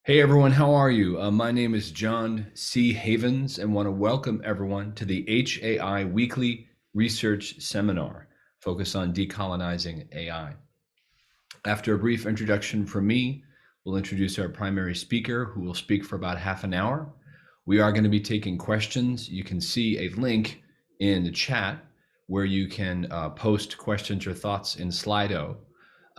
Hey everyone, how are you? My name is John C. Havens and want to welcome everyone to the HAI Weekly Research Seminar focused on decolonizing AI. After a brief introduction from me, we'll introduce our primary speaker who will speak for about half an hour. We are going to be taking questions. You can see a link in the chat where you can post questions or thoughts in Slido.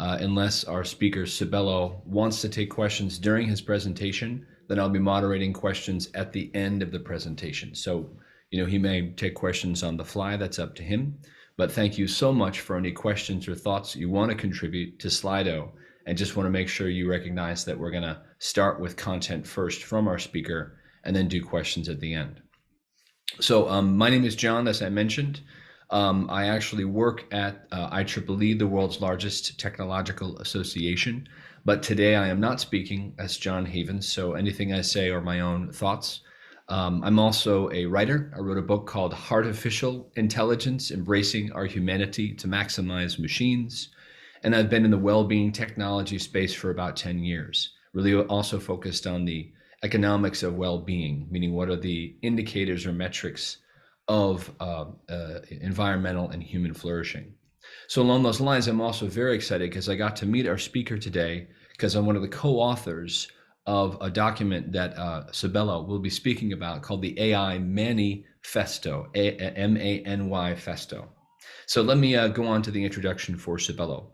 Unless our speaker, Sabelo, wants to take questions during his presentation, then I'll be moderating questions at the end of the presentation. So, he may take questions on the fly, that's up to him. But thank you so much for any questions or thoughts you want to contribute to Slido. And just want to make sure you recognize that we're going to start with content first from our speaker and then do questions at the end. So my name is John, as I mentioned. I actually work at IEEE, the world's largest technological association, but today I am not speaking as John Havens, so anything I say are my own thoughts. I'm also a writer. I wrote a book called Artificial Intelligence, Embracing Our Humanity to Maximize Machines, and I've been in the well-being technology space for about 10 years, really also focused on the economics of well-being, meaning what are the indicators or metrics of environmental and human flourishing. So along those lines, I'm also very excited because I got to meet our speaker today because I'm one of the co-authors of a document that Sabelo will be speaking about called the Ai Manifesto, M-A-N-Y Festo. So let me go on to the introduction for Sabelo.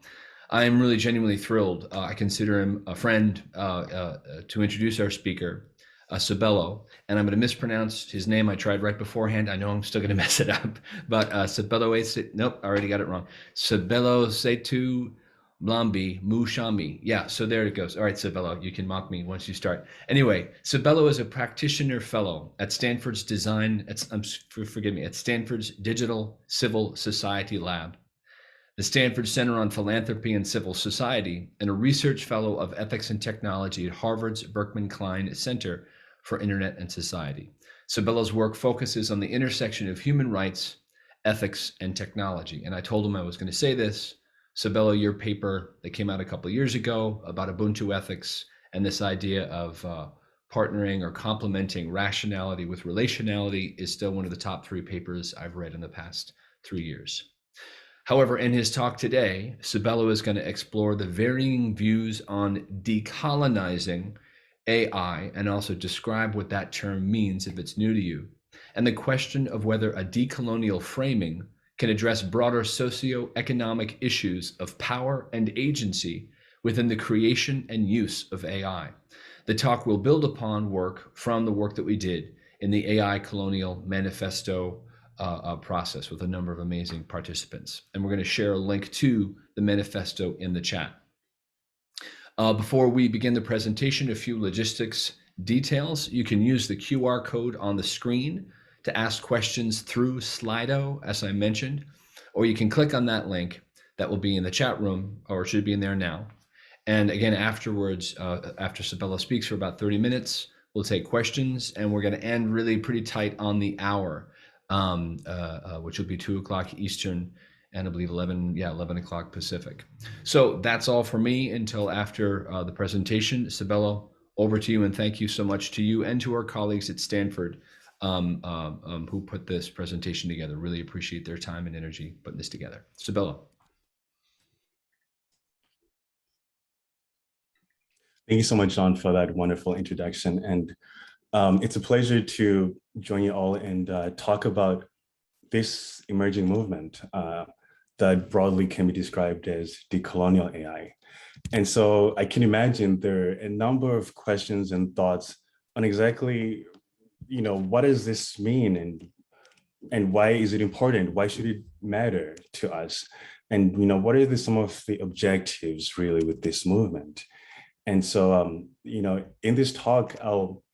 I am really genuinely thrilled. I consider him a friend to introduce our speaker, Sabelo, and I'm going to mispronounce his name. I tried right beforehand. I know I'm still going to mess it up, but nope, I already got it wrong. Sabelosethu Mhlambi. Yeah, so there it goes. All right, Sabelo, you can mock me once you start. Anyway, Sabelo is a practitioner fellow at Stanford's at Stanford's Digital Civil Society Lab, the Stanford Center on Philanthropy and Civil Society, and a research fellow of ethics and technology at Harvard's Berkman Klein Center for Internet and Society. Sabelo's work focuses on the intersection of human rights, ethics, and technology. And I told him I was going to say this. Sabelo, your paper that came out a couple of years ago about Ubuntu ethics and this idea of partnering or complementing rationality with relationality is still one of the top 3 papers I've read in the past 3 years. However, in his talk today, Sabelo is going to explore the varying views on decolonizing AI and also describe what that term means if it's new to you, and the question of whether a decolonial framing can address broader socio-economic issues of power and agency within the creation and use of AI. The talk will build upon work from the work that we did in the AI Colonial Manifesto process with a number of amazing participants. And we're going to share a link to the manifesto in the chat. Before we begin the presentation, a few logistics details. You can use the QR code on the screen to ask questions through Slido, as I mentioned, or you can click on that link that will be in the chat room, or should be in there now. And again, afterwards, after Sabelo speaks for about 30 minutes, we'll take questions, and we're going to end really pretty tight on the hour, which will be 2 o'clock Eastern, and I believe 11 o'clock Pacific. So that's all for me until after the presentation. Sabelo, over to you, and thank you so much to you and to our colleagues at Stanford who put this presentation together. Really appreciate their time and energy putting this together. Sabelo. Thank you so much, John, for that wonderful introduction. And it's a pleasure to join you all and talk about this emerging movement that broadly can be described as decolonial AI. And so I can imagine there are a number of questions and thoughts on exactly, what does this mean and why is it important? Why should it matter to us? And, what are some of the objectives really with this movement? And so, in this talk, I'll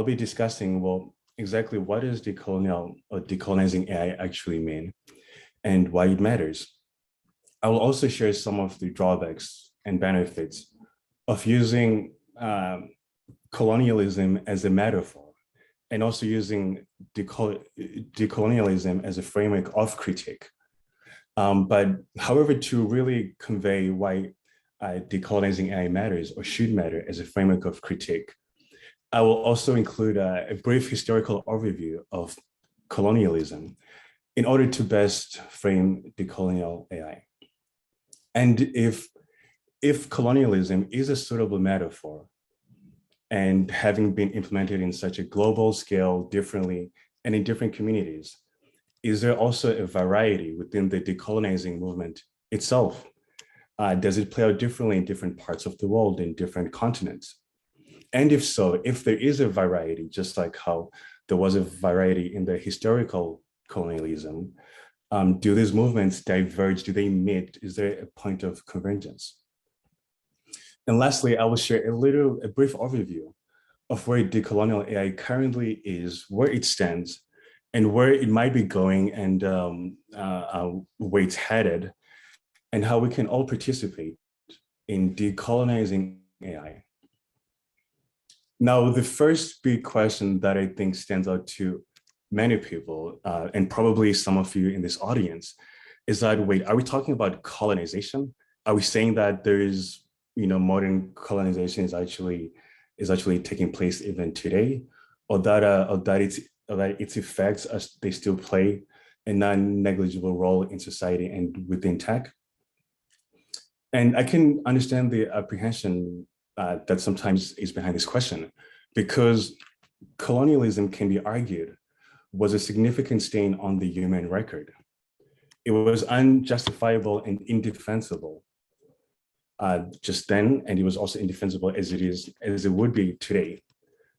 be discussing, well, exactly what does decolonizing AI actually mean and why it matters. I will also share some of the drawbacks and benefits of using colonialism as a metaphor and also using decolonialism as a framework of critique. But however, to really convey why Decolonizing Ai matters or should matter as a framework of critique. I will also include a brief historical overview of colonialism in order to best frame decolonial AI. And if colonialism is a suitable metaphor and having been implemented in such a global scale differently and in different communities, is there also a variety within the decolonizing movement itself? Does it play out differently in different parts of the world, in different continents? And if so, if there is a variety, just like how there was a variety in the historical colonialism, do these movements diverge? Do they meet? Is there a point of convergence? And lastly, I will share a brief overview of where decolonial AI currently is, where it stands, and where it might be going, and where it's headed, and how we can all participate in decolonizing AI. Now, the first big question that I think stands out to many people, and probably some of you in this audience, is that, wait, are we talking about colonization? Are we saying that there is, modern colonization is actually taking place even today, or that its effects as they still play a non-negligible role in society and within tech? And I can understand the apprehension that sometimes is behind this question, because colonialism can be argued was a significant stain on the human record. It was unjustifiable and indefensible just then, and it was also indefensible as it would be today.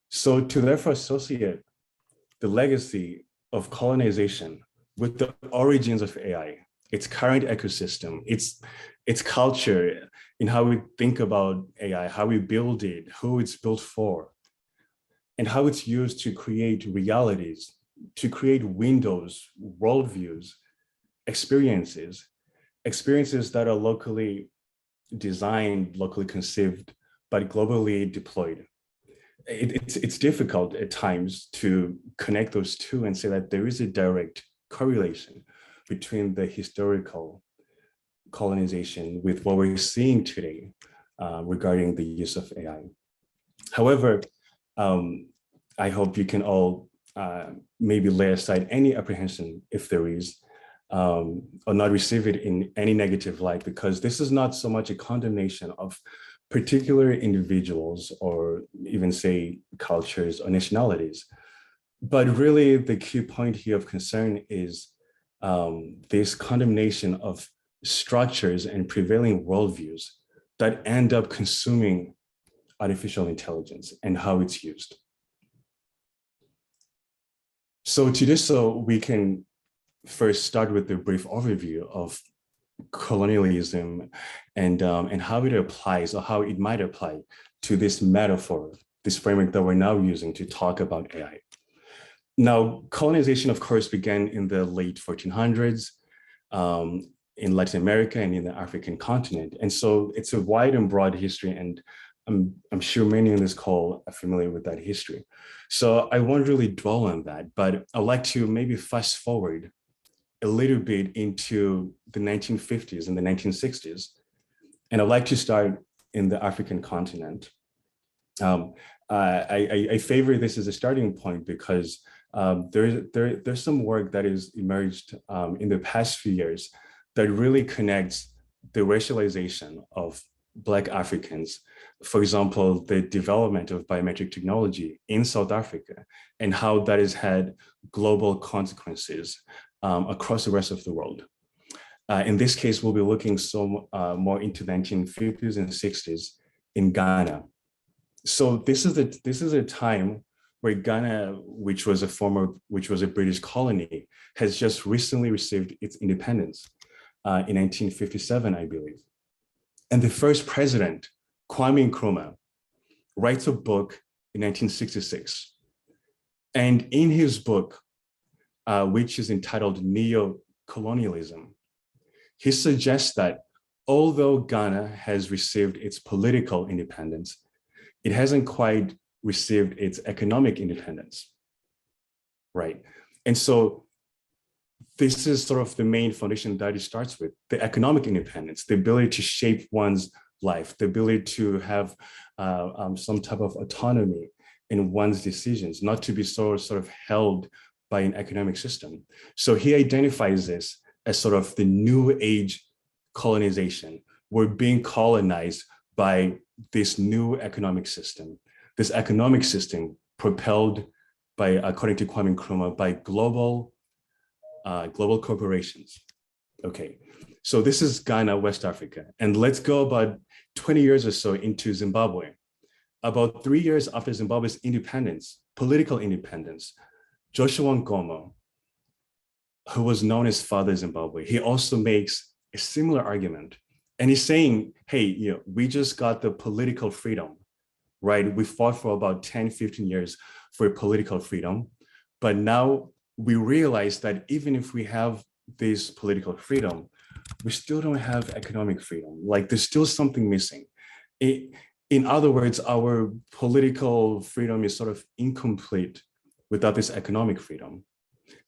So to therefore associate the legacy of colonization with the origins of AI, its current ecosystem, its culture, in how we think about AI, how we build it, who it's built for, and how it's used to create realities, to create windows, worldviews, experiences that are locally designed, locally conceived, but globally deployed. It's difficult at times to connect those two and say that there is a direct correlation between the historical colonization with what we're seeing today regarding the use of AI. However, I hope you can all maybe lay aside any apprehension, if there is, or not receive it in any negative light, because this is not so much a condemnation of particular individuals or even say cultures or nationalities. But really the key point here of concern is this condemnation of structures and prevailing worldviews that end up consuming artificial intelligence and how it's used. So to do so, we can first start with a brief overview of colonialism and how it applies, or how it might apply to this metaphor, this framework that we're now using to talk about AI. Now, colonization, of course, began in the late 1400s in Latin America and in the African continent. And so it's a wide and broad history, and I'm sure many on this call are familiar with that history. So I won't really dwell on that, but I'd like to maybe fast forward a little bit into the 1950s and the 1960s. And I'd like to start in the African continent. I favor this as a starting point because there's some work that has emerged in the past few years that really connects the racialization of Black Africans. For example, the development of biometric technology in South Africa and how that has had global consequences across the rest of the world. In this case, we'll be looking more into the 1950s and 60s in Ghana. So this is a time where Ghana, which was a British colony, has just recently received its independence in 1957, I believe. And the first president, Kwame Nkrumah, writes a book in 1966. And in his book, which is entitled Neo-Colonialism, he suggests that although Ghana has received its political independence, it hasn't quite received its economic independence, right? And so this is sort of the main foundation that it starts with, the economic independence, the ability to shape one's life, the ability to have some type of autonomy in one's decisions, not to be sort of held by an economic system. So he identifies this as sort of the new age colonization. We're being colonized by this new economic system. This economic system propelled by, according to Kwame Nkrumah, by global corporations. Okay, so this is Ghana, West Africa. And let's go about 20 years or so into Zimbabwe. About 3 years after Zimbabwe's independence, political independence, Joshua Nkomo, who was known as Father Zimbabwe, he also makes a similar argument. And he's saying, hey, we just got the political freedom, right? We fought for about 10, 15 years for political freedom. But now we realize that even if we have this political freedom, we still don't have economic freedom. Like there's still something missing. In other words, our political freedom is sort of incomplete without this economic freedom.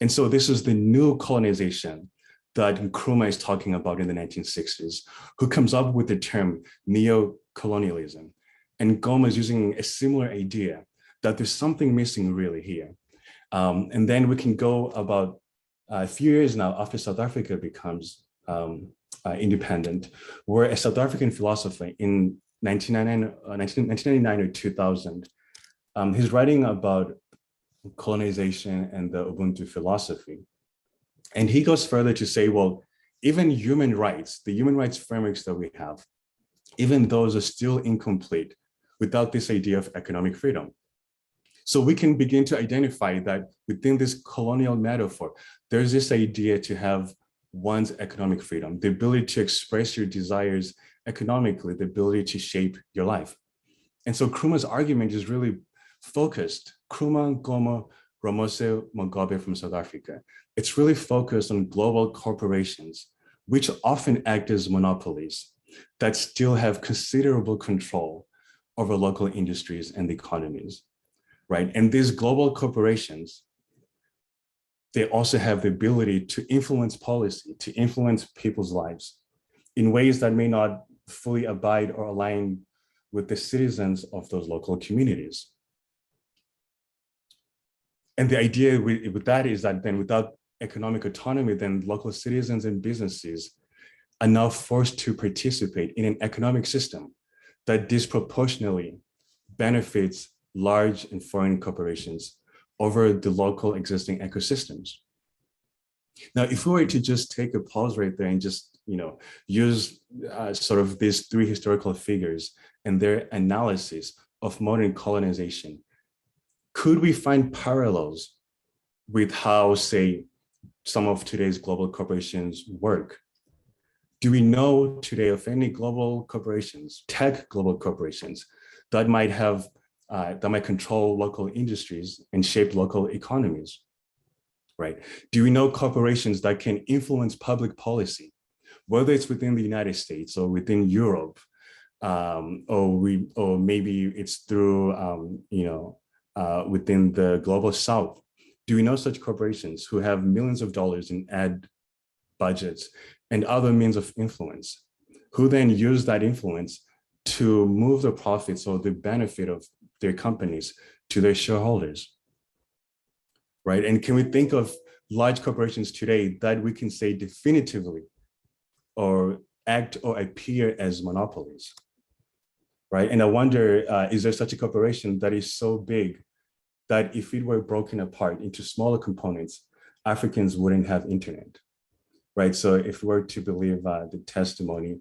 And so this is the new colonization that Nkrumah is talking about in the 1960s, who comes up with the term neo-colonialism. And Goma is using a similar idea that there's something missing really here. And then we can go about a few years now after South Africa becomes independent, where a South African philosopher in 1999 or 2000, he's writing about colonization and the Ubuntu philosophy. And he goes further to say, well, even human rights, the human rights frameworks that we have, even those are still incomplete without this idea of economic freedom. So we can begin to identify that within this colonial metaphor, there's this idea to have one's economic freedom, the ability to express your desires economically, the ability to shape your life. And so Nkrumah's argument is really focused. Nkrumah, Goma, Ramose Mugabe from South Africa. It's really focused on global corporations, which often act as monopolies that still have considerable control over local industries and economies, right? And these global corporations, they also have the ability to influence policy, to influence people's lives in ways that may not fully abide or align with the citizens of those local communities. And the idea with that is that then without economic autonomy, then local citizens and businesses are now forced to participate in an economic system that disproportionately benefits large and foreign corporations over the local existing ecosystems. Now, if we were to just take a pause right there and just use sort of these three historical figures and their analysis of modern colonization, could we find parallels with how, say, some of today's global corporations work? Do we know today of any global corporations, tech global corporations, that might have that might control local industries and shape local economies, right? Do we know corporations that can influence public policy, whether it's within the United States or within Europe, or maybe it's through within the global South? Do we know such corporations who have millions of dollars in ad budgets and other means of influence, who then use that influence to move the profits or the benefit of their companies to their shareholders, right? And can we think of large corporations today that we can say definitively or act or appear as monopolies, right? And I wonder, is there such a corporation that is so big that if it were broken apart into smaller components, Africans wouldn't have internet, right? So if we were to believe the testimony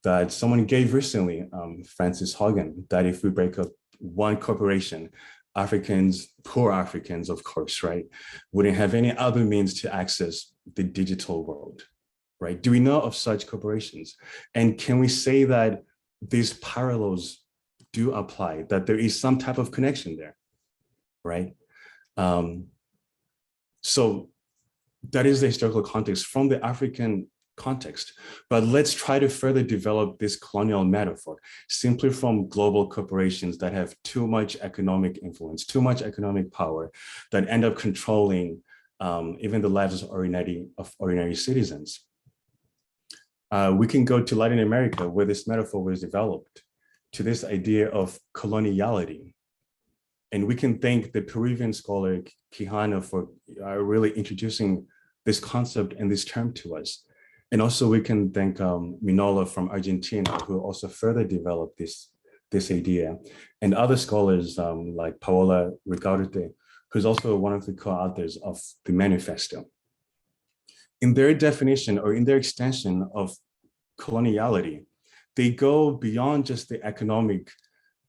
that someone gave recently, Francis Hogan, that if we break up one corporation, Africans, poor Africans, of course, right, wouldn't have any other means to access the digital world, right? Do we know of such corporations? And can we say that these parallels do apply, that there is some type of connection there, right? So that is the historical context from the African context. But let's try to further develop this colonial metaphor simply from global corporations that have too much economic influence, too much economic power, that end up controlling even the lives of ordinary citizens. We can go to Latin America, where this metaphor was developed, to this idea of coloniality. And we can thank the Peruvian scholar Quijano for really introducing this concept and this term to us. And also we can thank Minola from Argentina, who also further developed this idea. And other scholars like Paola Ricaurte, who's also one of the co-authors of the manifesto. In their definition or in their extension of coloniality, they go beyond just the economic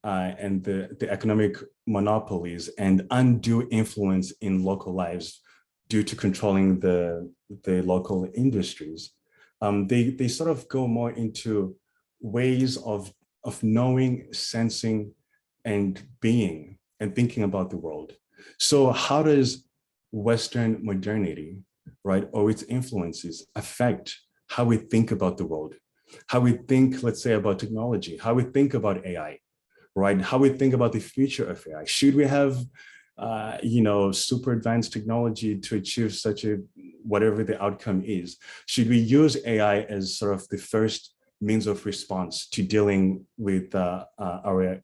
and the economic monopolies and undue influence in local lives due to controlling the local industries. They sort of go more into ways of knowing, sensing, and being and thinking about the world. So how does Western modernity, right, or its influences affect how we think about the world, how we think, let's say, about technology, how we think about AI, right? How we think about the future of AI. Should we have, super advanced technology to achieve such a, whatever the outcome is? Should we use AI as sort of the first means of response to dealing with our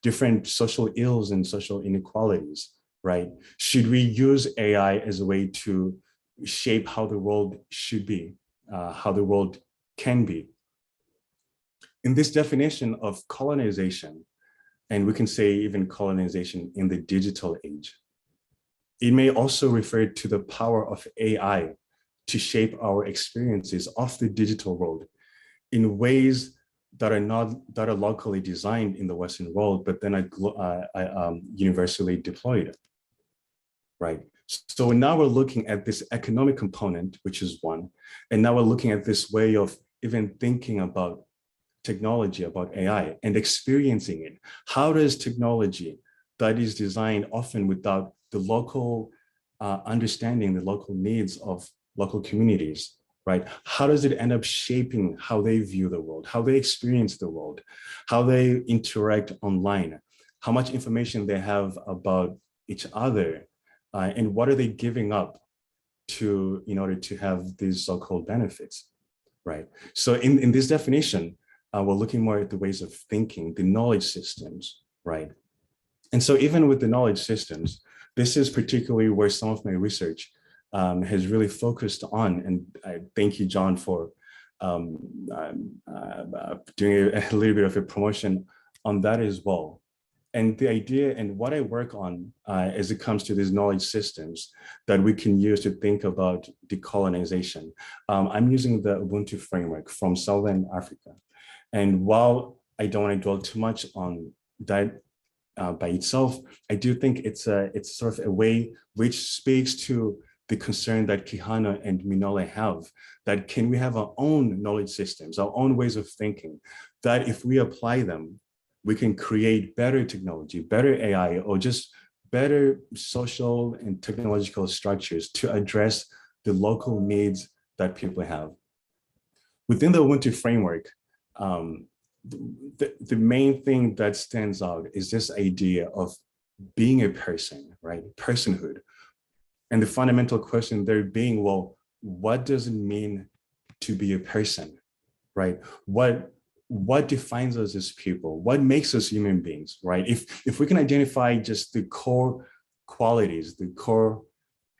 different social ills and social inequalities, right? Should we use AI as a way to shape how the world should be, how the world can be? In this definition of colonization, and we can say even colonization in the digital age, it may also refer to the power of AI to shape our experiences of the digital world in ways that are locally designed in the Western world, but then are universally deployed, right? So now we're looking at this economic component, which is one, and now we're looking at this way of even thinking about technology, about AI, and experiencing it. How does technology that is designed often without the local understanding, the local needs of local communities, right? How does it end up shaping how they view the world, how they experience the world, how they interact online, how much information they have about each other, and what are they giving up to in order to have these so-called benefits, right? So in this definition, we're looking more at the ways of thinking, the knowledge systems, right? And so even with the knowledge systems, this is particularly where some of my research has really focused on, and I thank you, John, for doing a little bit of a promotion on that as well. And the idea and what I work on as it comes to these knowledge systems that we can use to think about decolonization, I'm using the Ubuntu framework from Southern Africa. And while I don't want to dwell too much on that by itself, I do think it's sort of a way which speaks to the concern that Quijano and Minola have, that can we have our own knowledge systems, our own ways of thinking, that if we apply them, we can create better technology, better AI, or just better social and technological structures to address the local needs that people have. Within the Ubuntu framework, the main thing that stands out is this idea of being a person, right? Personhood. And the fundamental question there being, well, what does it mean to be a person, right? What defines us as people? What makes us human beings, right? If we can identify just the core qualities, the core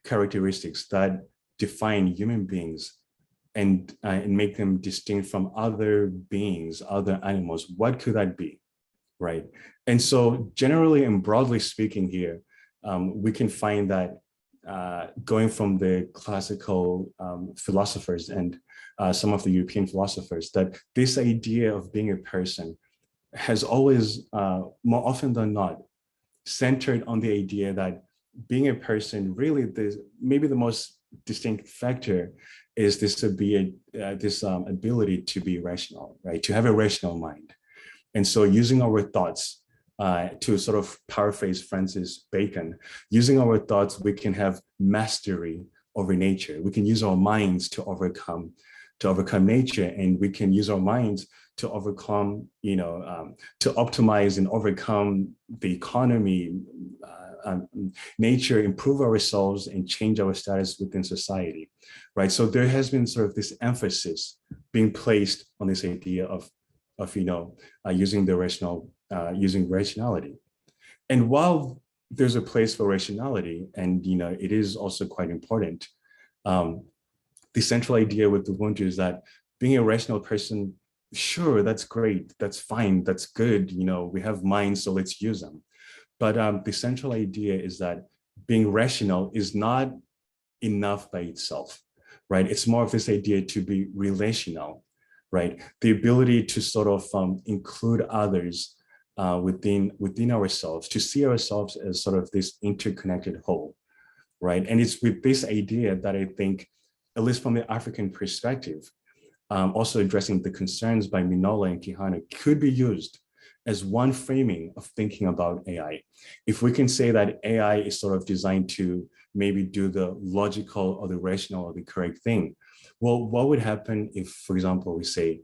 characteristics that define human beings, and make them distinct from other beings, other animals, what could that be, right? And so generally and broadly speaking here, we can find that going from the classical philosophers and some of the European philosophers, that this idea of being a person has always, more often than not, centered on the idea that being a person, really, maybe the most distinct factor is this ability to be rational, right? To have a rational mind. And so using our thoughts, to sort of paraphrase Francis Bacon, using our thoughts, we can have mastery over nature. We can use our minds to overcome nature, and we can use our minds to overcome, to optimize and overcome the economy, nature, improve ourselves and change our status within society, right? So there has been sort of this emphasis being placed on this idea of using the using rationality. And while there's a place for rationality, and it is also quite important, the central idea with Ubuntu is that being a rational person, sure, that's great, that's fine, that's good, we have minds, so let's use them. But the central idea is that being rational is not enough by itself, right? It's more of this idea to be relational, right? The ability to sort of include others within ourselves, to see ourselves as sort of this interconnected whole, right? And it's with this idea that I think, at least from the African perspective, also addressing the concerns by Minola and Kihana could be used as one framing of thinking about AI. If we can say that AI is sort of designed to maybe do the logical or the rational or the correct thing, well, what would happen if, for example, we say,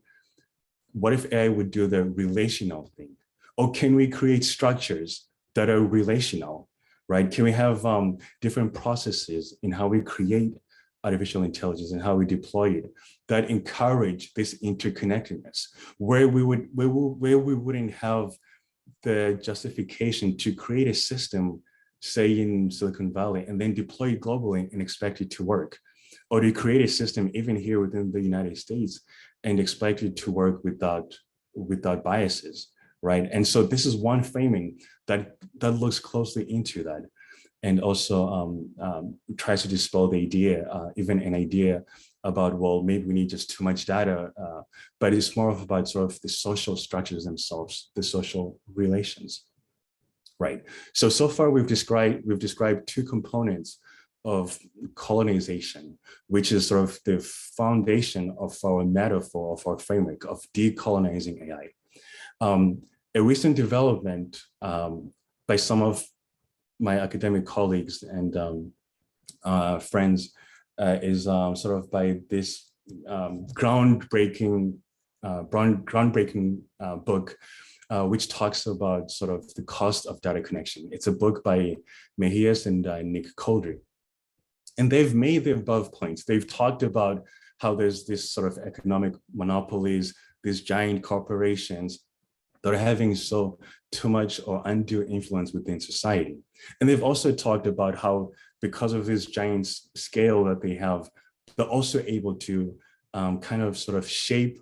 what if AI would do the relational thing? Or can we create structures that are relational, right? Can we have different processes in how we create artificial intelligence and how we deploy it that encourage this interconnectedness, where we wouldn't have the justification to create a system, say in Silicon Valley, and then deploy it globally and expect it to work, or to create a system even here within the United States and expect it to work without biases, right? And so this is one framing that looks closely into that, and also tries to dispel the idea, even an idea about, well, maybe we need just too much data, but it's more about sort of the social structures themselves, the social relations, right? So far we've described two components of colonization, which is sort of the foundation of our metaphor, of our framework of decolonizing AI. A recent development by some of my academic colleagues and friends is sort of by this groundbreaking book, which talks about sort of the cost of data connection. It's a book by Mejias and Nick Coldry. And they've made the above points. They've talked about how there's this sort of economic monopolies, these giant corporations that are having too much or undue influence within society. And they've also talked about how, because of this giant scale that they have, they're also able to kind of sort of shape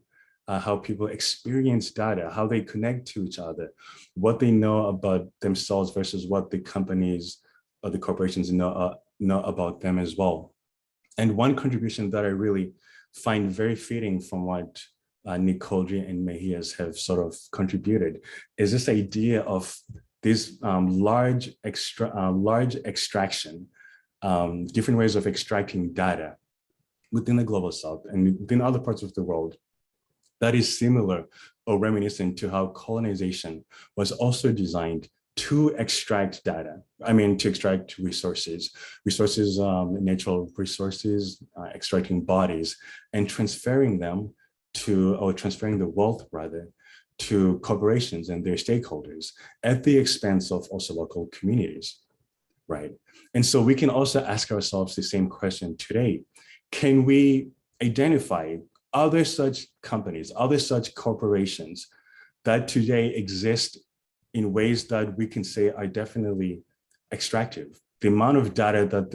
how people experience data, how they connect to each other, what they know about themselves versus what the companies or the corporations know about them as well. And one contribution that I really find very fitting from what Nick Coldry and Mejias have sort of contributed is this idea of this large extraction, different ways of extracting data within the global south and within other parts of the world that is similar or reminiscent to how colonization was also designed to extract data. I mean, to extract resources, natural resources, extracting bodies and transferring them transferring the wealth rather to corporations and their stakeholders at the expense of also local communities, right? And so we can also ask ourselves the same question today. Can we identify other such companies, other such corporations that today exist in ways that we can say are definitely extractive? The amount of data that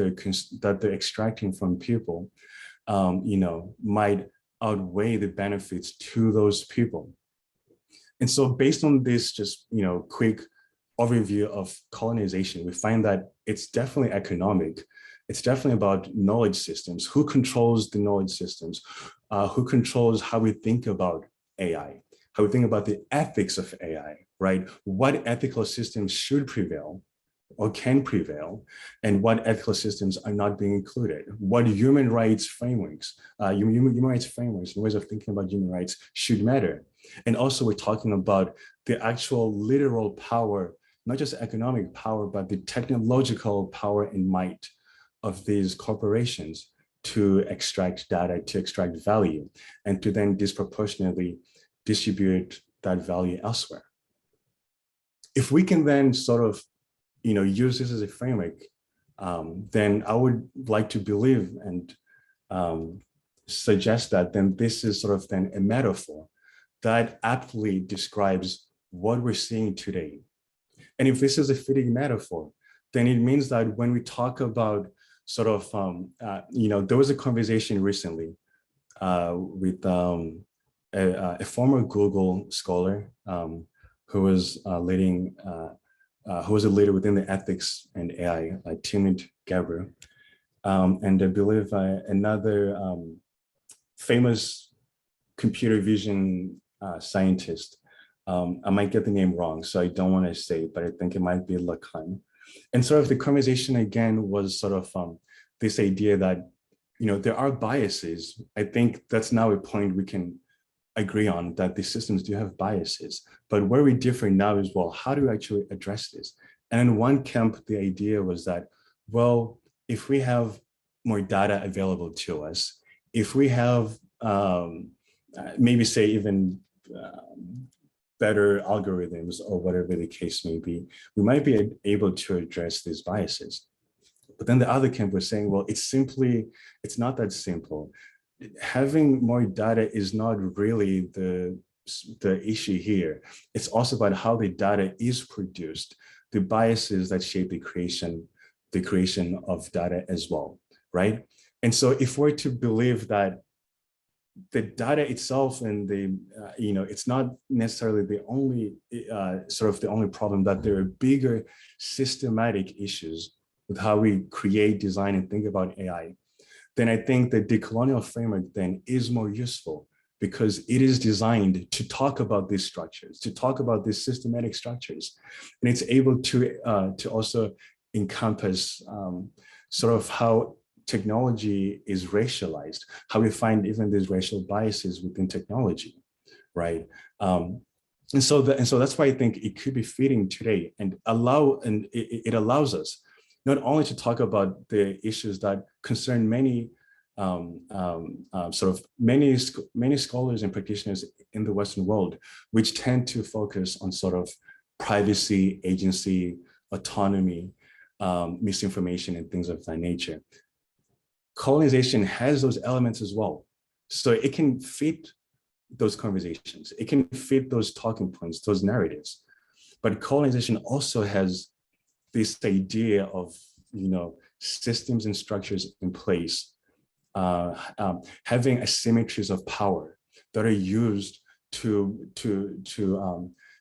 they're extracting from people, might outweigh the benefits to those people. And so based on this just, quick overview of colonization, we find that it's definitely economic. It's definitely about knowledge systems. Who controls the knowledge systems? Who controls how we think about AI? How we think about the ethics of AI, right? What ethical systems should prevail or can prevail, and what ethical systems are not being included? What human rights frameworks, and ways of thinking about human rights should matter. And also we're talking about the actual literal power, not just economic power, but the technological power and might of these corporations to extract data, to extract value, and to then disproportionately distribute that value elsewhere. If we can then sort of use this as a framework, then I would like to believe and suggest that, then this is sort of then a metaphor that aptly describes what we're seeing today. And if this is a fitting metaphor, then it means that when we talk about sort of, there was a conversation recently with a former Google scholar who was who was a leader within the ethics and AI, Timid Gabriel, and I believe another famous computer vision scientist. I might get the name wrong, so I don't want to say it, but I think it might be Lacan. And sort of the conversation again was sort of this idea that, there are biases. I think that's now a point we can agree on, that the systems do have biases. But where we differ now is, well, how do we actually address this? And in one camp, the idea was that, well, if we have more data available to us, if we have maybe say even better algorithms or whatever the case may be, we might be able to address these biases. But then the other camp was saying, well, it's not that simple. Having more data is not really the issue here. It's also about how the data is produced, the biases that shape the creation of data as well, right? And so if we're to believe that the data itself and it's not necessarily the only sort of the only problem, that there are bigger systematic issues with how we create, design, and think about AI, then I think the decolonial framework then is more useful, because it is designed to talk about these structures, to talk about these systematic structures. And it's able to also encompass sort of how technology is racialized, how we find even these racial biases within technology, right? And so that's why I think it could be fitting today, and it allows us not only to talk about the issues that concern many many scholars and practitioners in the Western world, which tend to focus on sort of privacy, agency, autonomy, misinformation, and things of that nature. Colonization has those elements as well. So it can fit those conversations. It can fit those talking points, those narratives. But colonization also has this idea of, systems and structures in place, having asymmetries of power that are used to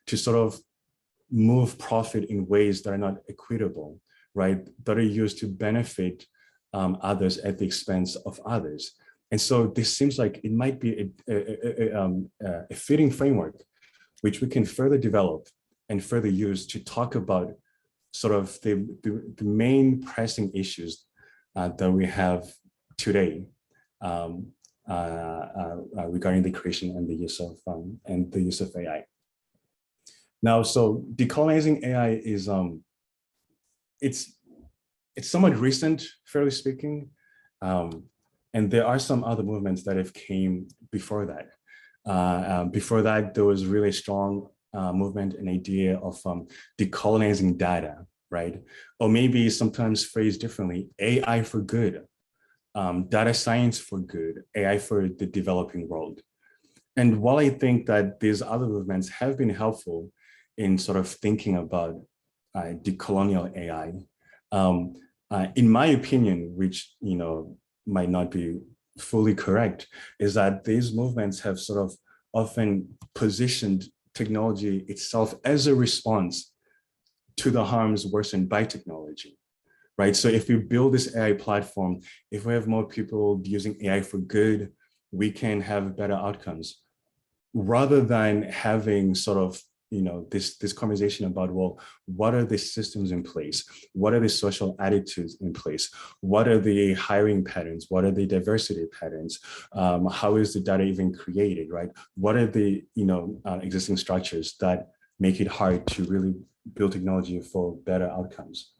sort of move profit in ways that are not equitable, right? That are used to benefit others at the expense of others. And so this seems like it might be a fitting framework, which we can further develop and further use to talk about sort of the main pressing issues that we have today regarding the creation and the use of AI. Now, so decolonizing AI is it's somewhat recent, fairly speaking, and there are some other movements that have came before that. Before that, there was really strong movement and idea of decolonizing data, right? Or maybe sometimes phrased differently, AI for good, data science for good, AI for the developing world. And while I think that these other movements have been helpful in sort of thinking about decolonial AI, in my opinion, which might not be fully correct, is that these movements have sort of often positioned technology itself as a response to the harms worsened by technology, right? So if we build this AI platform, if we have more people using AI for good, we can have better outcomes, rather than having sort of this conversation about, well, what are the systems in place? What are the social attitudes in place? What are the hiring patterns? What are the diversity patterns? How is the data even created, right? What are the existing structures that make it hard to really build technology for better outcomes?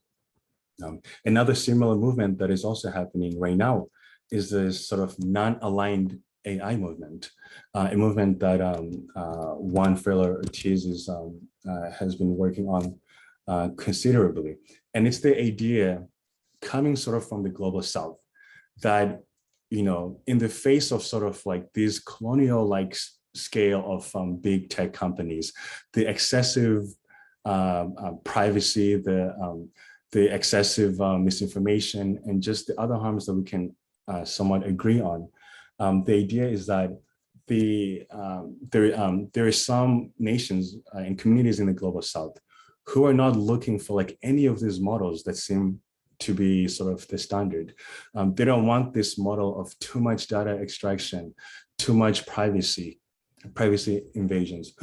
Another similar movement that is also happening right now is this sort of non-aligned AI movement, a movement that Juan Ferrer Ortiz has been working on considerably. And it's the idea coming sort of from the global South that in the face of sort of like these colonial-like scale of big tech companies, the excessive privacy, the excessive misinformation, and just the other harms that we can somewhat agree on. The idea is that there are some nations and communities in the global south who are not looking for like any of these models that seem to be sort of the standard. They don't want this model of too much data extraction, too much privacy invasions,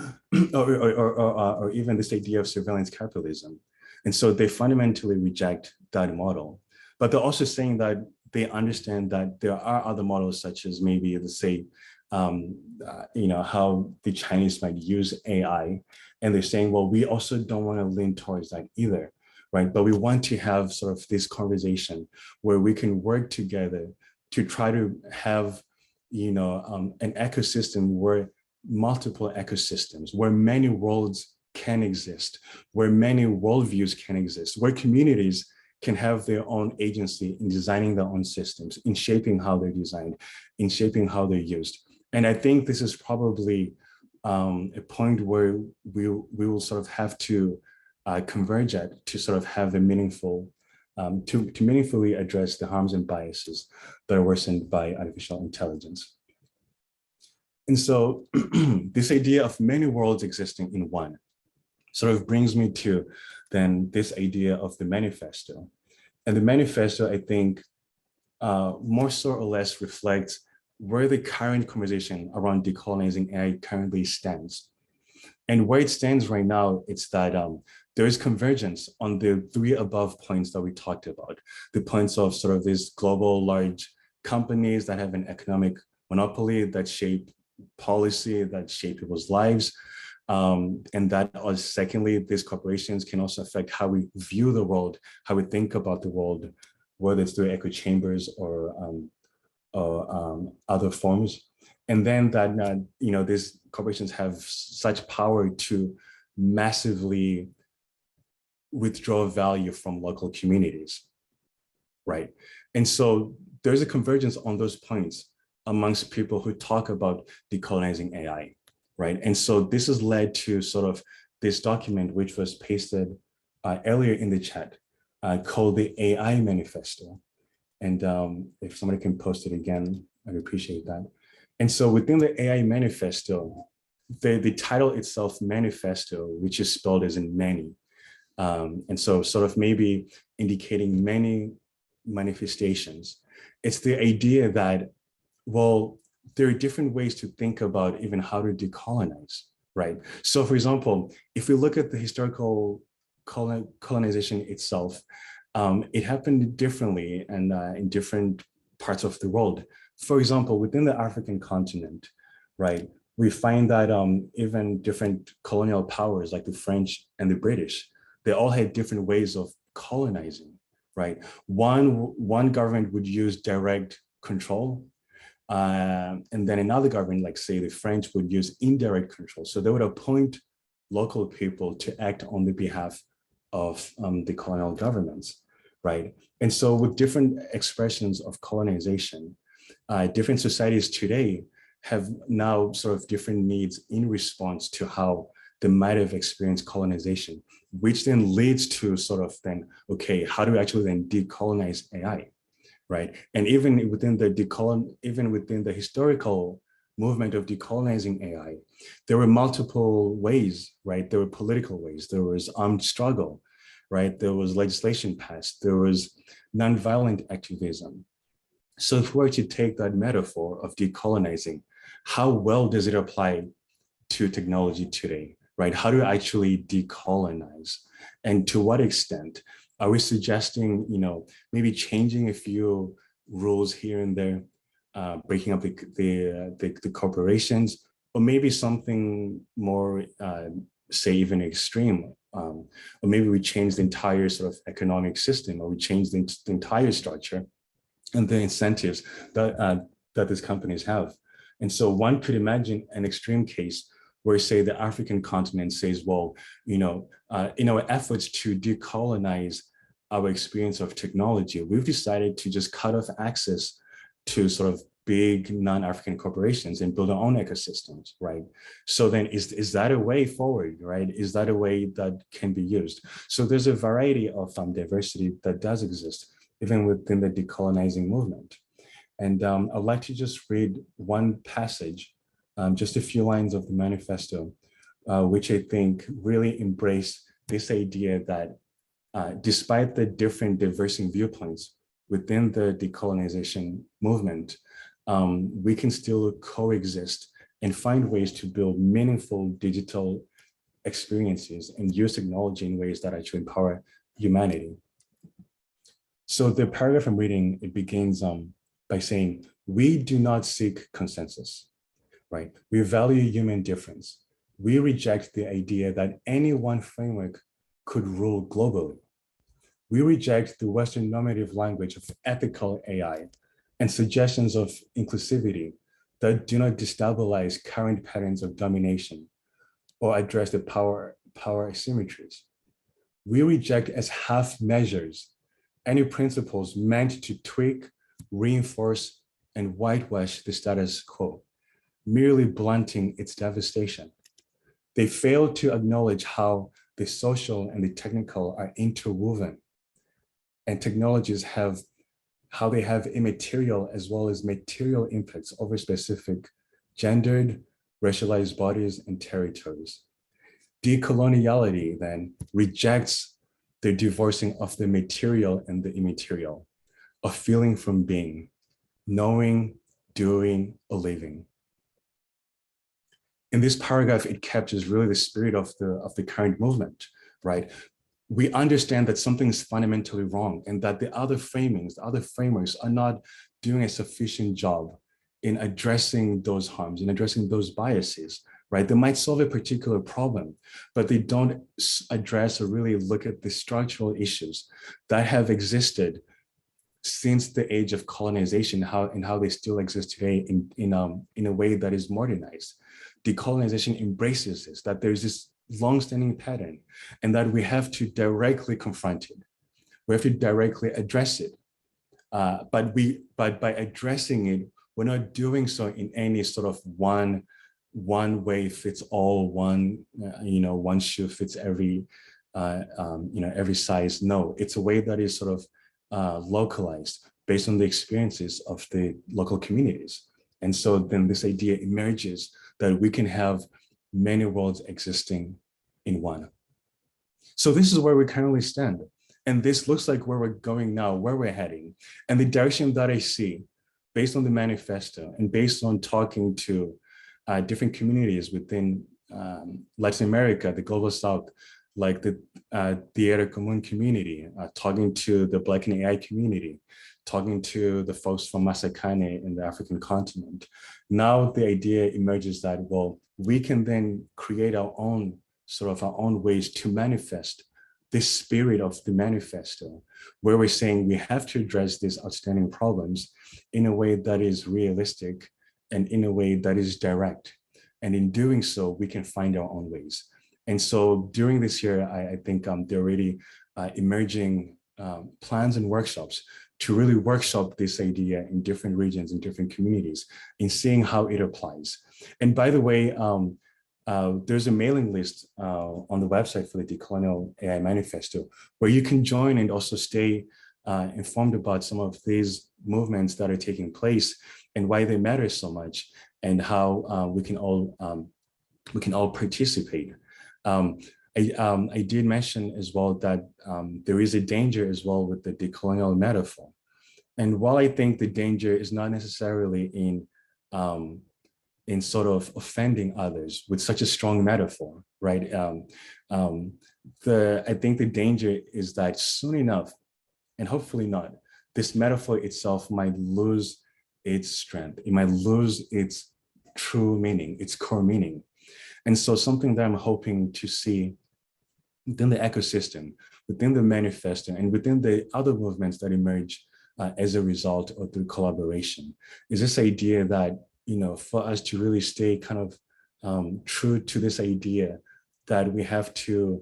or even this idea of surveillance capitalism. And so they fundamentally reject that model. But they're also saying that they understand that there are other models, such as maybe, let's say, how the Chinese might use AI. And they're saying, well, we also don't want to lean towards that either, right? But we want to have sort of this conversation where we can work together to try to have, an ecosystem where multiple ecosystems, where many worlds can exist, where many worldviews can exist, where communities can have their own agency in designing their own systems, in shaping how they're designed, in shaping how they're used. And I think this is probably a point where we will sort of have to converge at to sort of have a meaningful, to meaningfully address the harms and biases that are worsened by artificial intelligence. And so this idea of many worlds existing in one sort of brings me to then this idea of the manifesto. And the manifesto, I think, more so or less reflects where the current conversation around decolonizing AI currently stands. And where it stands right now, it's that there is convergence on the three above points that we talked about, the points of sort of these global large companies that have an economic monopoly, that shape policy, that shape people's lives. And that secondly, these corporations can also affect how we view the world, how we think about the world, whether it's through echo chambers or other forms. And then that, these corporations have such power to massively withdraw value from local communities, right? And so there's a convergence on those points amongst people who talk about decolonizing AI, right? And so this has led to sort of this document, which was pasted earlier in the chat, called the AI Manifesto. And if somebody can post it again, I'd appreciate that. And so within the AI Manifesto, the title itself, Manifesto, which is spelled as in many. And so sort of maybe indicating many manifestations. It's the idea that, well, there are different ways to think about even how to decolonize, right? So for example, if we look at the historical colonization itself, it happened differently and in different parts of the world. For example, within the African continent, right, we find that even different colonial powers like the French and the British, they all had different ways of colonizing, right? One government would use direct control, and then another government, like say the French, would use indirect control. So they would appoint local people to act on the behalf of the colonial governments, right? And so with different expressions of colonization, different societies today have now sort of different needs in response to how they might have experienced colonization, which then leads to sort of then, okay, how do we actually then decolonize AI, right? And even within the historical movement of decolonizing AI, there were multiple ways, right? There were political ways, there was armed struggle, right? There was legislation passed, there was nonviolent activism. So if we were to take that metaphor of decolonizing, how well does it apply to technology today, right? How do we actually decolonize? And to what extent? Are we suggesting, maybe changing a few rules here and there, breaking up the corporations, or maybe something more, say, even extreme, or maybe we change the entire sort of economic system, or we change the entire structure and the incentives that these companies have. And so one could imagine an extreme case where, say, the African continent says, well, in our efforts to decolonize our experience of technology, we've decided to just cut off access to sort of big non-African corporations and build our own ecosystems, right? So then is that a way forward, right? Is that a way that can be used? So there's a variety of diversity that does exist, even within the decolonizing movement. And I'd like to just read one passage, just a few lines of the manifesto, which I think really embrace this idea that despite the different diversing viewpoints within the decolonization movement, we can still coexist and find ways to build meaningful digital experiences and use technology in ways that actually empower humanity. So the paragraph I'm reading, it begins by saying, we do not seek consensus, right? We value human difference. We reject the idea that any one framework could rule globally. We reject the Western normative language of ethical AI and suggestions of inclusivity that do not destabilize current patterns of domination or address the power asymmetries. We reject as half measures any principles meant to tweak, reinforce, and whitewash the status quo, merely blunting its devastation. They fail to acknowledge how the social and the technical are interwoven, and technologies have how they have immaterial as well as material impacts over specific gendered, racialized bodies and territories. Decoloniality then rejects the divorcing of the material and the immaterial, of feeling from being, knowing, doing, or living. In this paragraph, it captures really the spirit of the current movement, right? We understand that something is fundamentally wrong and that the other framings, the other frameworks are not doing a sufficient job in addressing those harms, in addressing those biases, right? They might solve a particular problem, but they don't address or really look at the structural issues that have existed since the age of colonization, how they still exist today in a way that is modernized. Decolonization embraces this, that there's this long-standing pattern and that we have to directly confront it. We have to directly address it. But by addressing it, we're not doing so in any sort of one way fits all, one shoe fits every every size. No, it's a way that is sort of localized based on the experiences of the local communities. And so then this idea emerges that we can have many worlds existing in one. So this is where we currently stand. And this looks like where we're going now, where we're heading. And the direction that I see, based on the manifesto and based on talking to different communities within Latin America, the Global South, like the Tierra Común community, talking to the Black and AI community, talking to the folks from Masakane in the African continent. Now the idea emerges that, well, we can then create our own ways to manifest this spirit of the manifesto, where we're saying we have to address these outstanding problems in a way that is realistic and in a way that is direct. And in doing so, we can find our own ways. And so during this year, I think there are already emerging plans and workshops to really workshop this idea in different regions and different communities in seeing how it applies. And by the way, there's a mailing list on the website for the Decolonial AI Manifesto, where you can join and also stay informed about some of these movements that are taking place and why they matter so much, and how we can all participate. I did mention as well that there is a danger as well with the decolonial metaphor. And while I think the danger is not necessarily in sort of offending others with such a strong metaphor, right? I think the danger is that soon enough, and hopefully not, this metaphor itself might lose its strength. It might lose its true meaning, its core meaning. And so something that I'm hoping to see within the ecosystem, within the manifesto, and within the other movements that emerge as a result or through collaboration, is this idea that, for us to really stay kind of true to this idea that we have to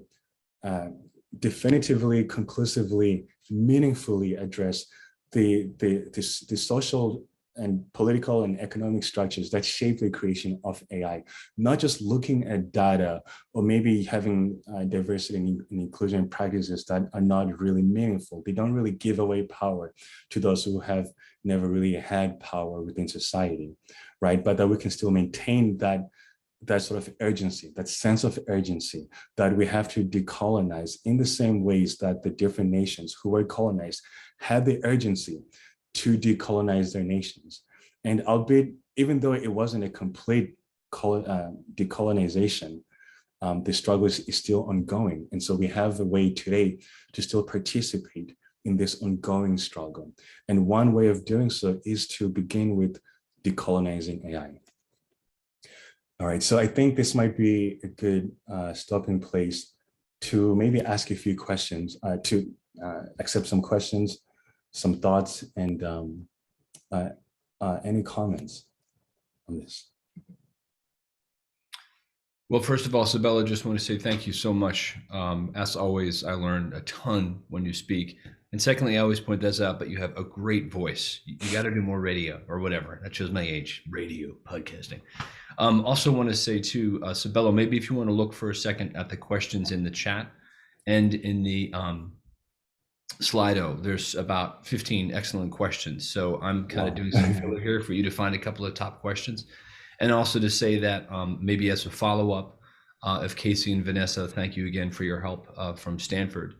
definitively, conclusively, meaningfully address the social political and economic structures that shape the creation of AI, not just looking at data or maybe having diversity and inclusion practices that are not really meaningful. They don't really give away power to those who have never really had power within society, right? But that we can still maintain that sort of urgency, that sense of urgency that we have to decolonize in the same ways that the different nations who were colonized had the urgency to decolonize their nations. And albeit, even though it wasn't a complete decolonization, the struggle is still ongoing. And so we have a way today to still participate in this ongoing struggle. And one way of doing so is to begin with decolonizing AI. All right, so I think this might be a good stopping place to maybe ask a few questions, to accept some questions, some thoughts, and any comments on this. Well, first of all, Sabelo, just want to say thank you so much. As always, I learned a ton when you speak. And secondly, I always point this out, but you have a great voice. You got to do more radio or whatever. That shows my age, radio, podcasting. Also want to say too, Sabelo, maybe if you want to look for a second at the questions in the chat and in the Slido, there's about 15 excellent questions. So I'm kind of doing some filler here for you to find a couple of top questions. And also to say that maybe as a follow-up, if Casey and Vanessa, thank you again for your help from Stanford.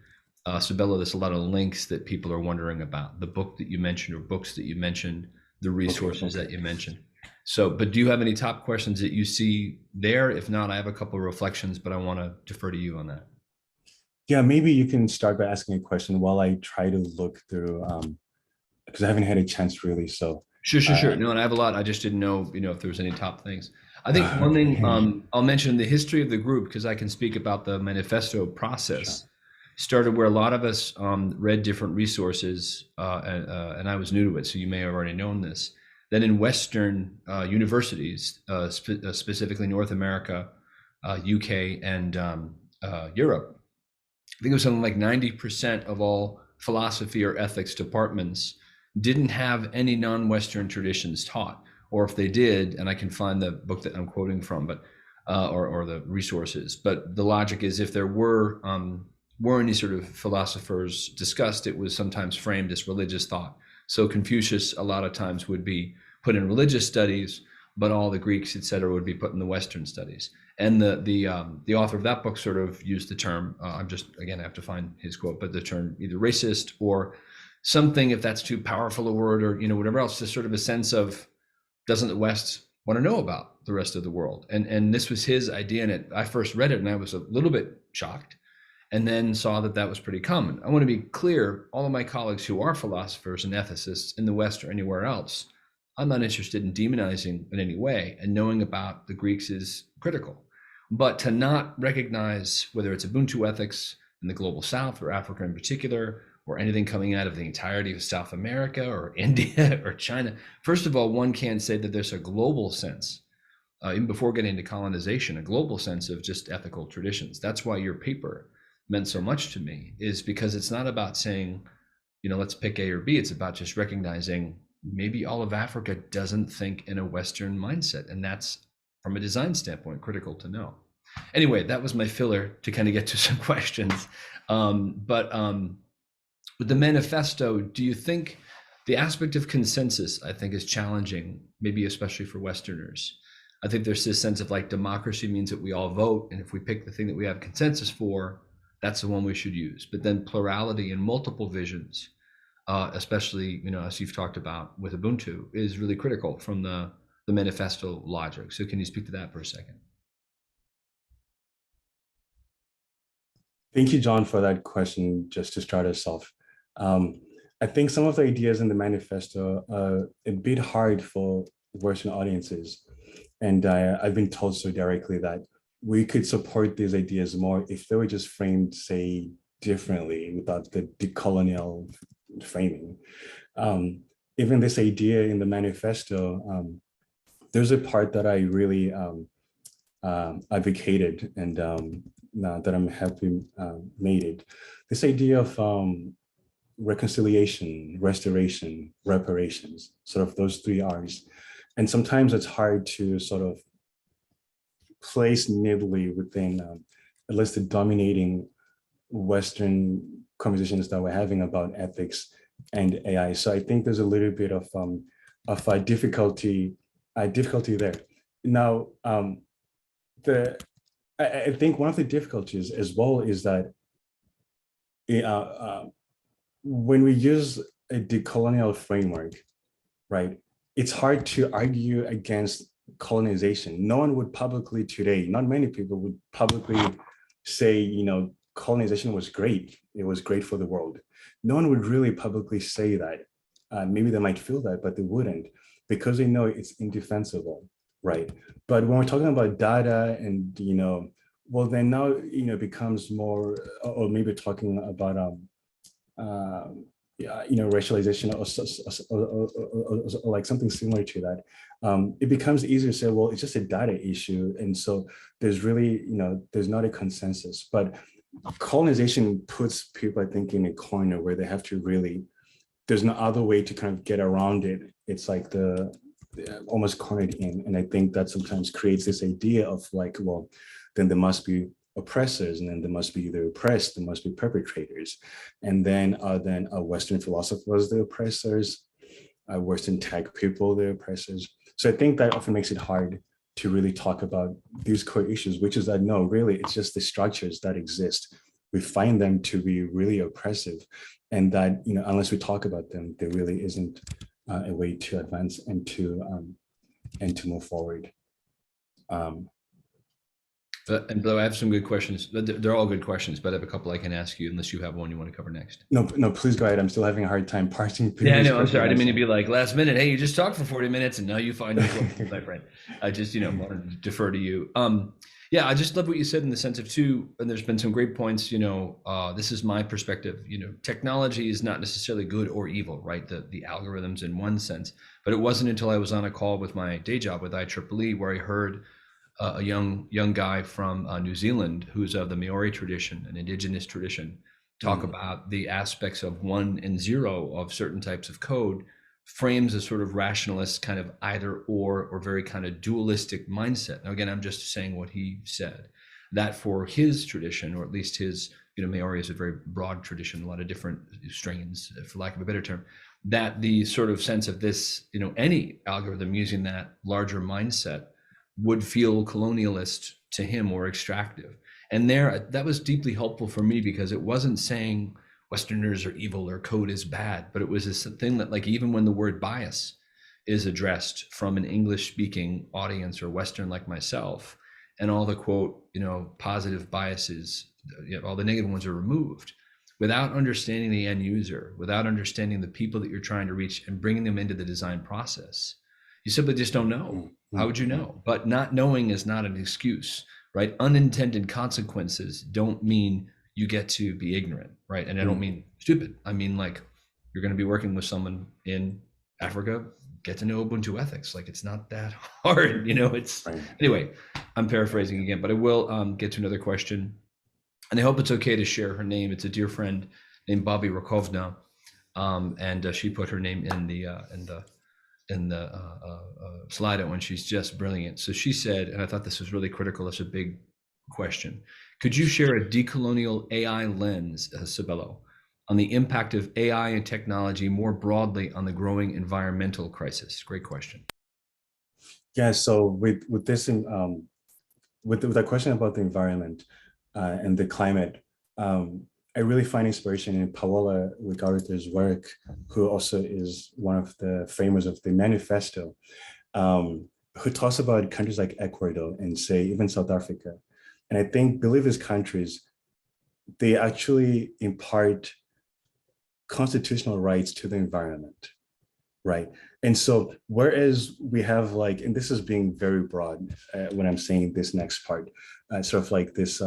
Sabelo, there's a lot of links that people are wondering about, the book that you mentioned or books that you mentioned, the resources that you mentioned. So, but do you have any top questions that you see there? If not, I have a couple of reflections, but I want to defer to you on that. Yeah, maybe you can start by asking a question while I try to look through, because I haven't had a chance really, so. Sure. No, and I have a lot. I just didn't know, if there was any top things. I think one thing I'll mention the history of the group, because I can speak about the manifesto process. Sure. Started where a lot of us read different resources, and I was new to it, so you may have already known this. Then in Western universities, specifically North America, UK, and Europe, I think it was something like 90% of all philosophy or ethics departments didn't have any non-Western traditions taught, or if they did, and I can find the book that I'm quoting from, but or the resources. But the logic is, if there were any sort of philosophers discussed, it was sometimes framed as religious thought. So Confucius a lot of times would be put in religious studies, but all the Greeks, et cetera, would be put in the Western studies. And the author of that book sort of used the term, I have to find his quote, but the term either racist or something, if that's too powerful a word, or whatever else, just sort of a sense of, doesn't the West want to know about the rest of the world? And this was his idea, and I first read it and I was a little bit shocked, and then saw that was pretty common. I want to be clear, all of my colleagues who are philosophers and ethicists in the West or anywhere else, I'm not interested in demonizing in any way, and knowing about the Greeks is critical. But to not recognize whether it's Ubuntu ethics in the global South or Africa in particular, or anything coming out of the entirety of South America or India or China. First of all, one can say that there's a global sense, even before getting into colonization, a global sense of just ethical traditions. That's why your paper meant so much to me, is because it's not about saying, let's pick A or B. It's about just recognizing maybe all of Africa doesn't think in a Western mindset. And that's, from a design standpoint, critical to know. Anyway, that was my filler to kind of get to some questions. With the manifesto, do you think the aspect of consensus, I think, is challenging, maybe especially for Westerners? I think there's this sense of like democracy means that we all vote, and if we pick the thing that we have consensus for, that's the one we should use. But then plurality and multiple visions, especially, as you've talked about with Ubuntu, is really critical from the manifesto logic. So can you speak to that for a second? Thank you, John, for that question, just to start us off. I think some of the ideas in the manifesto are a bit hard for Western audiences. And I've been told so directly that we could support these ideas more if they were just framed, say, differently without the decolonial framing. Even this idea in the manifesto, there's a part that I really advocated, and now that I'm happy made it. This idea of reconciliation, restoration, reparations, sort of those three R's. And sometimes it's hard to sort of place nimbly within at least the dominating Western conversations that we're having about ethics and AI. So I think there's a little bit of a difficulty there. Now, I think one of the difficulties as well is that when we use a decolonial framework, right, it's hard to argue against colonization. No one would publicly today, not many people would publicly say, you know, colonization was great. It was great for the world. No one would really publicly say that. Maybe they might feel that, but they wouldn't, because they know it's indefensible, right? But when we're talking about data and, you know, well, then now, you know, it becomes more, or maybe talking about, yeah, you know, racialization or like something similar to that, it becomes easier to say, well, it's just a data issue. And so there's really, you know, there's not a consensus. But colonization puts people, I think, in a corner where they have to really, there's no other way to kind of get around it. It's like the almost cornered in. And I think that sometimes creates this idea of like, well, then there must be oppressors, and then there must be the oppressed, there must be perpetrators. And then Western philosophers, the oppressors, Western tech people, the oppressors. So I think that often makes it hard to really talk about these core issues, which is that, no, really, it's just the structures that exist. We find them to be really oppressive, and that, you know, unless we talk about them, there really isn't a way to advance and to move forward. And though I have some good questions, they're all good questions, but I have a couple I can ask you, unless you have one you want to cover next. No, please go ahead. I'm still having a hard time parsing. Yeah, I know. I'm sorry. I didn't mean to be like last minute. Hey, you just talked for 40 minutes and now you find my friend. I just, you know, wanted to defer to you. Yeah, I just love what you said in the sense of too, and there's been some great points, you know, this is my perspective, you know, technology is not necessarily good or evil, right? The algorithms in one sense, but it wasn't until I was on a call with my day job with IEEE where I heard a young guy from New Zealand who's of the Maori tradition, an indigenous tradition, talk about the aspects of 1 and 0 of certain types of code, frames a sort of rationalist kind of either or very kind of dualistic mindset. Now, again, I'm just saying what he said, that for his tradition, or at least his, you know, Maori is a very broad tradition, a lot of different strains, for lack of a better term, that the sort of sense of this, you know, any algorithm using that larger mindset would feel colonialist to him or extractive. And there, that was deeply helpful for me, because it wasn't saying Westerners are evil or code is bad, but it was this thing that, like, even when the word bias is addressed from an English speaking audience or Western like myself, and all the quote, you know, positive biases, you know, all the negative ones are removed, without understanding the end user, without understanding the people that you're trying to reach and bringing them into the design process, you simply just don't know. How would you know? But not knowing is not an excuse, right? Unintended consequences don't mean you get to be ignorant, right? And I don't mean stupid. I mean, like, you're going to be working with someone in Africa, get to know Ubuntu ethics. Like, it's not that hard, you know, it's, anyway, I'm paraphrasing again, but I will get to another question. And I hope it's okay to share her name. It's a dear friend named Bobby Rakovna. And she put her name in the Slido, and she's just brilliant. So she said, and I thought this was really critical, it's a big question. Could you share a decolonial AI lens, Sabelo, on the impact of AI and technology more broadly on the growing environmental crisis? Great question. Yeah, so with this, with the question about the environment and the climate, I really find inspiration in Paola Rigaudet's work, who also is one of the framers of the Manifesto, who talks about countries like Ecuador and, say, even South Africa. And I believe these countries, they actually impart constitutional rights to the environment, right? And so whereas we have, like, and this is being very broad when I'm saying this next part, sort of like this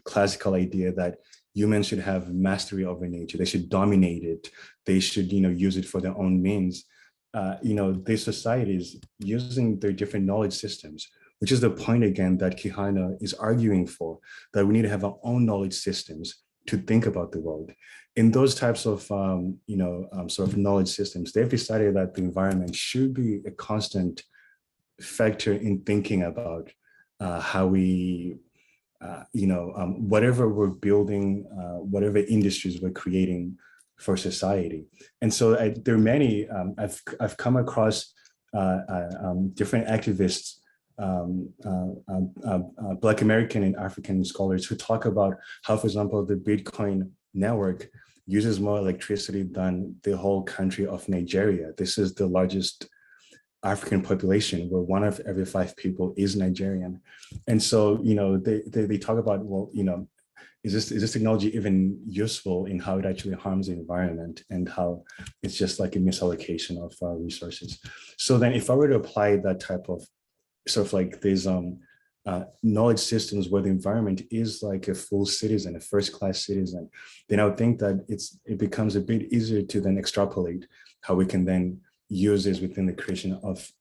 classical idea that humans should have mastery over nature, they should dominate it, they should, you know, use it for their own means. You know, these societies using their different knowledge systems, which is the point again that Kihana is arguing for, that we need to have our own knowledge systems to think about the world. In those types of sort of knowledge systems, they've decided that the environment should be a constant factor in thinking about how we whatever we're building, whatever industries we're creating for society. And so there are many, I've come across different activists, Black American and African scholars who talk about how, for example, the Bitcoin network uses more electricity than the whole country of Nigeria. This is the largest African population, where 1 of every 5 people is Nigerian. And so, they talk about, well, is this technology even useful in how it actually harms the environment, and how it's just like a misallocation of resources. So then if I were to apply that type of sort of like these knowledge systems where the environment is like a full citizen, a first-class citizen, then I would think that it becomes a bit easier to then extrapolate how we can then use this within the creation of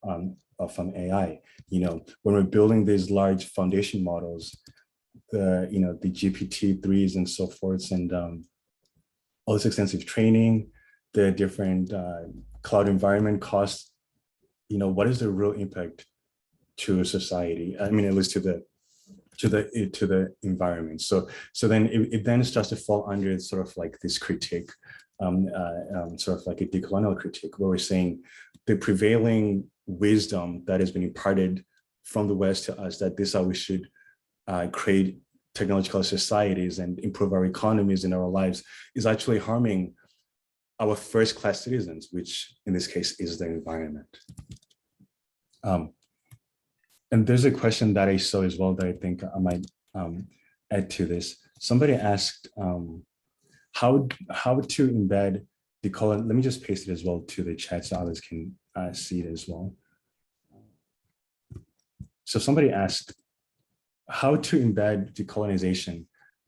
AI. When we're building these large foundation models, the GPT-3s and so forth, and all this extensive training, the different cloud environment costs, what is the real impact to society? I mean, at least to the environment. So then it then starts to fall under sort of like this critique, sort of like a decolonial critique, where we're saying the prevailing wisdom that has been imparted from the West to us, that this is how we should create technological societies and improve our economies and our lives, is actually harming our first-class citizens, which in this case is the environment. And there's a question that I saw as well that I think I might add to this. Somebody asked how to embed decolon. Let me just paste it as well to the chat so others can see it as well. So somebody asked how to embed decolonization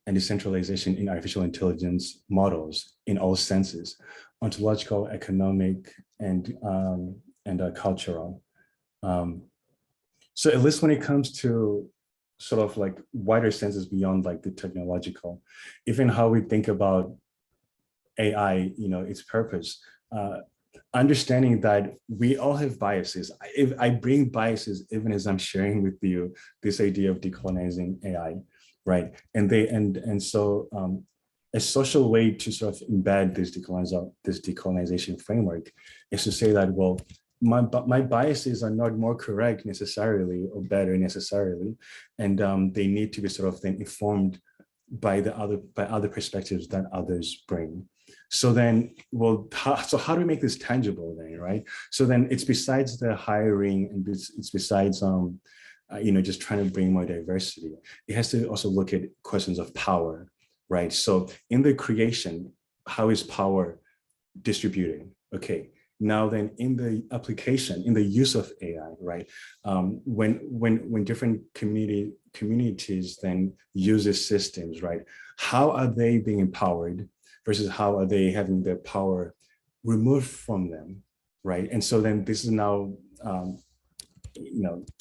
and decentralization in artificial intelligence models in all senses, ontological, economic, and cultural. So at least when it comes to sort of like wider senses beyond like the technological, even how we think about AI, its purpose, understanding that we all have biases. If I bring biases, even as I'm sharing with you this idea of decolonizing AI, right? And so a social way to sort of embed this decolonization framework is to say that, well, my biases are not more correct necessarily or better necessarily, and they need to be sort of then informed by other perspectives that others bring. So then, well, how do we make this tangible then, right? So then it's besides the hiring, and it's besides just trying to bring more diversity. It has to also look at questions of power, right? So in the creation, how is power distributed? Okay. Now then, in the application, in the use of AI, right? When different communities then use these systems, right? How are they being empowered versus how are they having their power removed from them, right? And so then this is now,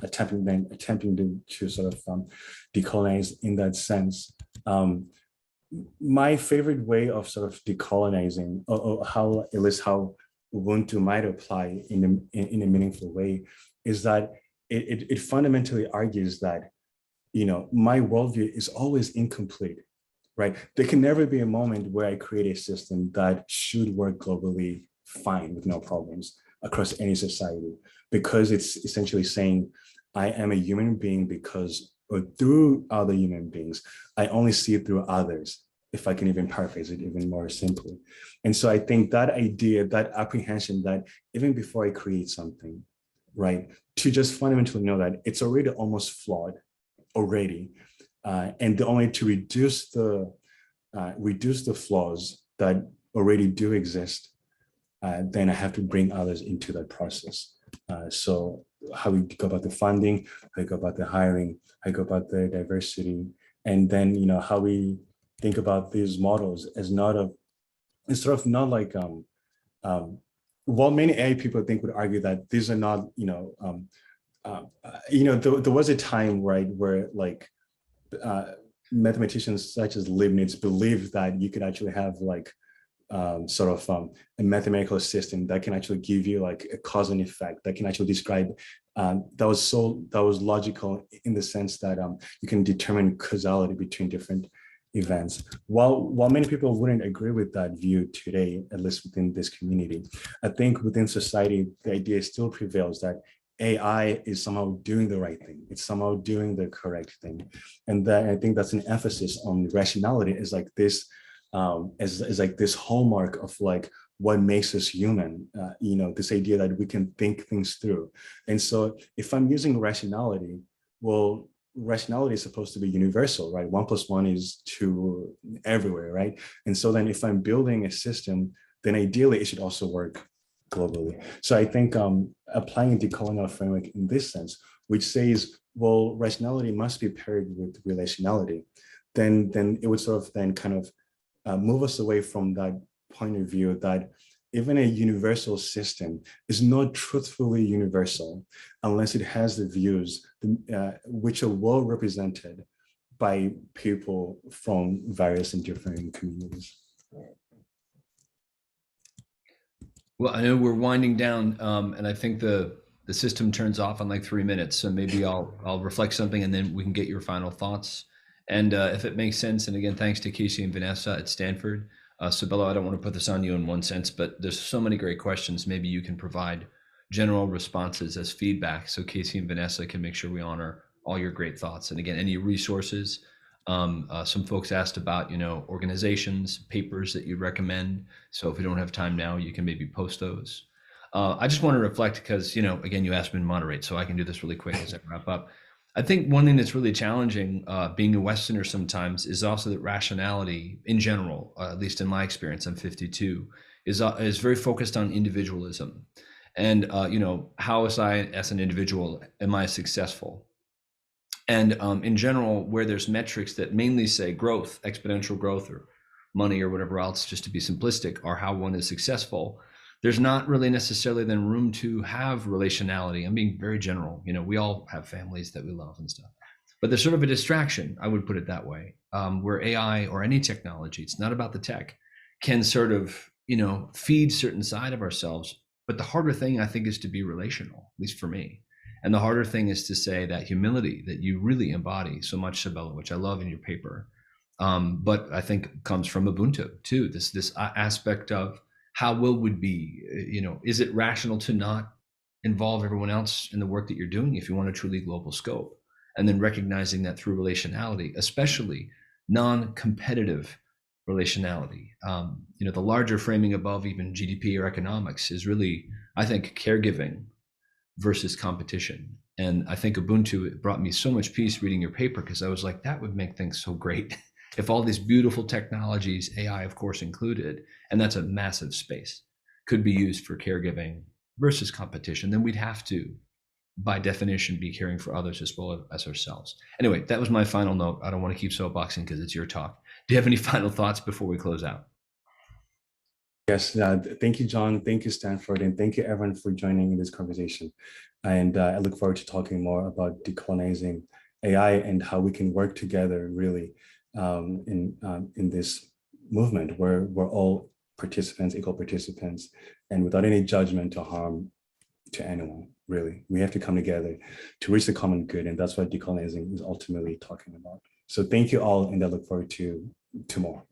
attempting to sort of decolonize in that sense. My favorite way of sort of decolonizing, or how at least how Ubuntu might apply in a meaningful way, is that it fundamentally argues that, my worldview is always incomplete, right? There can never be a moment where I create a system that should work globally fine with no problems across any society, because it's essentially saying I am a human being because, or through other human beings, I only see through others, if I can even paraphrase it even more simply. And so I think that idea, that apprehension that even before I create something, right, to just fundamentally know that it's already almost flawed already, and only to reduce the flaws that already do exist, then I have to bring others into that process. So how we go about the funding, how we go about the hiring, how we go about the diversity, and then how we think about these models as it's sort of not like while many AI people would argue that these are not there was a time, right, where like mathematicians such as Leibniz believed that you could actually have like a mathematical system that can actually give you like a cause and effect that can actually describe that was logical in the sense that you can determine causality between different events. While many people wouldn't agree with that view today, at least within this community, I think within society the idea still prevails that AI is somehow doing the right thing. It's somehow doing the correct thing, and that I think that's an emphasis on rationality is like this as like this hallmark of like what makes us human, this idea that we can think things through. And so if I'm using rationality, well, rationality is supposed to be universal, right? 1+1 is 2 everywhere, right? And so then if I'm building a system, then ideally it should also work globally. So I think applying a decolonial framework in this sense, which says, well, rationality must be paired with relationality, then it would sort of then kind of move us away from that point of view that even a universal system is not truthfully universal unless it has the views which are well represented by people from various and different communities. Well, I know we're winding down, and I think the system turns off in like 3 minutes. So maybe I'll reflect something, and then we can get your final thoughts. And if it makes sense, and again, thanks to Casey and Vanessa at Stanford. Sabelo, I don't want to put this on you in one sense, but there's so many great questions. Maybe you can provide general responses as feedback, so Casey and Vanessa can make sure we honor all your great thoughts. And again, any resources. Some folks asked about, organizations, papers that you'd recommend. So if we don't have time now, you can maybe post those. I just want to reflect because, again, you asked me to moderate, so I can do this really quick as I wrap up. I think one thing that's really challenging being a Westerner sometimes is also that rationality in general, at least in my experience, I'm 52, is very focused on individualism. And, how is I, as an individual, am I successful? And in general, where there's metrics that mainly say growth, exponential growth, or money, or whatever else, just to be simplistic, or how one is successful, there's not really necessarily then room to have relationality. I'm being very general. We all have families that we love and stuff. But there's sort of a distraction, I would put it that way, where AI or any technology, it's not about the tech, can sort of, feed certain side of ourselves. But the harder thing, I think, is to be relational, at least for me. And the harder thing is to say that humility that you really embody so much, Sabelo, which I love in your paper, but I think comes from Ubuntu too. This aspect of how would be, is it rational to not involve everyone else in the work that you're doing if you want a truly global scope? And then recognizing that through relationality, especially non-competitive relationality, the larger framing above even GDP or economics is really, I think, caregiving versus competition. And I think Ubuntu brought me so much peace reading your paper, because I was like, that would make things so great if all these beautiful technologies, AI of course included, and that's a massive space, could be used for caregiving versus competition. Then we'd have to, by definition, be caring for others as well as ourselves. Anyway, that was my final note. I don't want to keep soapboxing because it's your talk. Do you have any final thoughts before we close out? Yes, thank you, John. Thank you, Stanford, and thank you, everyone, for joining in this conversation. And I look forward to talking more about decolonizing AI and how we can work together, really, in this movement where we're all participants, equal participants, and without any judgment or harm to anyone. Really, we have to come together to reach the common good, and that's what decolonizing is ultimately talking about. So, thank you all, and I look forward to more.